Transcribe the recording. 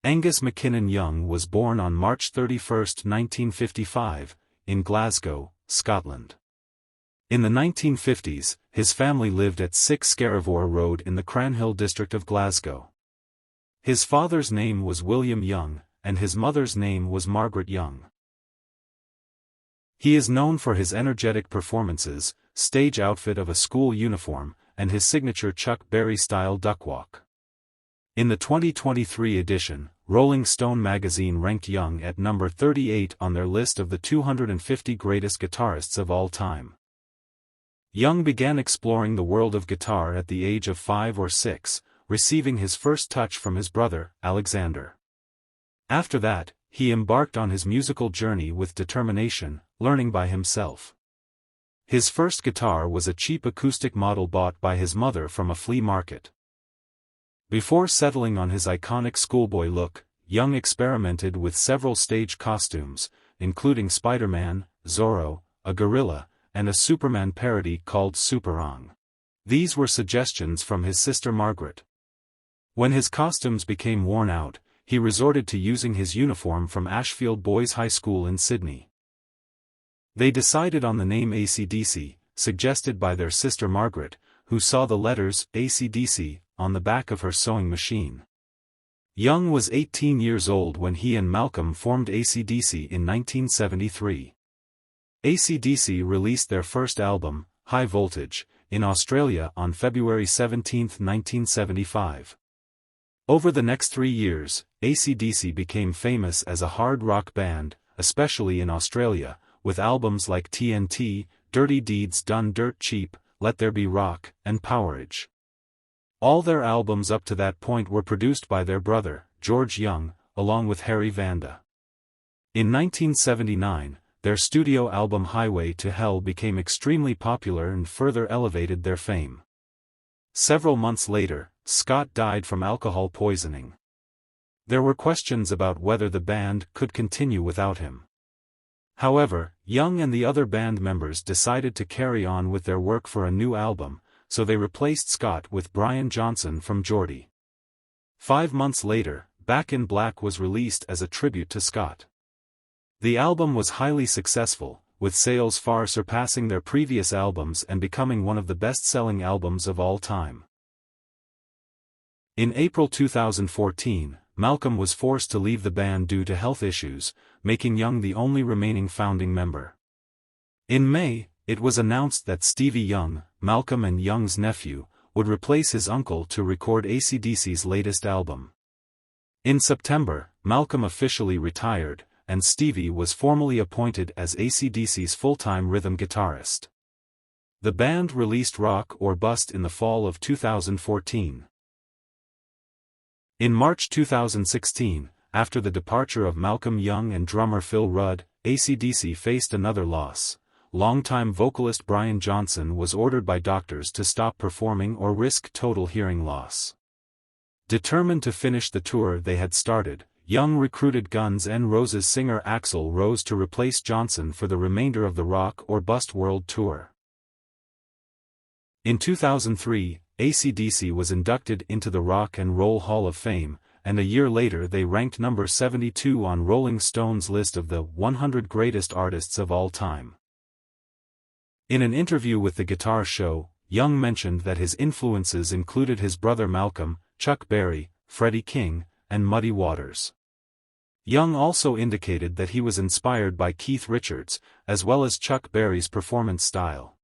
Angus McKinnon Young was born on March 31, 1955, in Glasgow, Scotland. In the 1950s, his family lived at 6 Skerryvore Road in the Cranhill district of Glasgow. His father's name was William Young, and his mother's name was Margaret Young. He is known for his energetic performances, stage outfit of a school uniform, and his signature Chuck Berry-style duckwalk. In the 2023 edition, Rolling Stone magazine ranked Young at number 38 on their list of the 250 greatest guitarists of all time. Young began exploring the world of guitar at the age of 5 or 6, receiving his first touch from his brother, Alexander. After that, he embarked on his musical journey with determination, learning by himself. His first guitar was a cheap acoustic model bought by his mother from a flea market. Before settling on his iconic schoolboy look, Young experimented with several stage costumes, including Spider-Man, Zorro, a gorilla, and a Superman parody called Superong. These were suggestions from his sister Margaret. When his costumes became worn out, he resorted to using his uniform from Ashfield Boys High School in Sydney. They decided on the name AC/DC, suggested by their sister Margaret, who saw the letters AC/DC on the back of her sewing machine. Young was 18 years old when he and Malcolm formed AC/DC in 1973. AC/DC released their first album, High Voltage, in Australia on February 17, 1975. Over the next 3 years, AC/DC became famous as a hard rock band, especially in Australia, with albums like TNT, Dirty Deeds Done Dirt Cheap, Let There Be Rock, and Powerage. All their albums up to that point were produced by their brother, George Young, along with Harry Vanda. In 1979, their studio album Highway to Hell became extremely popular and further elevated their fame. Several months later, Scott died from alcohol poisoning. There were questions about whether the band could continue without him. However, Young and the other band members decided to carry on with their work for a new album, so they replaced Scott with Brian Johnson from Geordie. 5 months later, Back in Black was released as a tribute to Scott. The album was highly successful, with sales far surpassing their previous albums and becoming one of the best-selling albums of all time. In April 2014, Malcolm was forced to leave the band due to health issues, making Young the only remaining founding member. In May, it was announced that Stevie Young, Malcolm and Young's nephew, would replace his uncle to record AC/DC's latest album. In September, Malcolm officially retired, and Stevie was formally appointed as AC/DC's full-time rhythm guitarist. The band released Rock or Bust in the fall of 2014. In March 2016, after the departure of Malcolm Young and drummer Phil Rudd, AC/DC faced another loss. Longtime vocalist Brian Johnson was ordered by doctors to stop performing or risk total hearing loss. Determined to finish the tour they had started, Young recruited Guns N' Roses singer Axl Rose to replace Johnson for the remainder of the Rock or Bust World Tour. In 2003, AC/DC was inducted into the Rock and Roll Hall of Fame, and a year later they ranked number 72 on Rolling Stone's list of the 100 greatest artists of all time. In an interview with the Guitar Show, Young mentioned that his influences included his brother Malcolm, Chuck Berry, Freddie King, and Muddy Waters. Young also indicated that he was inspired by Keith Richards, as well as Chuck Berry's performance style.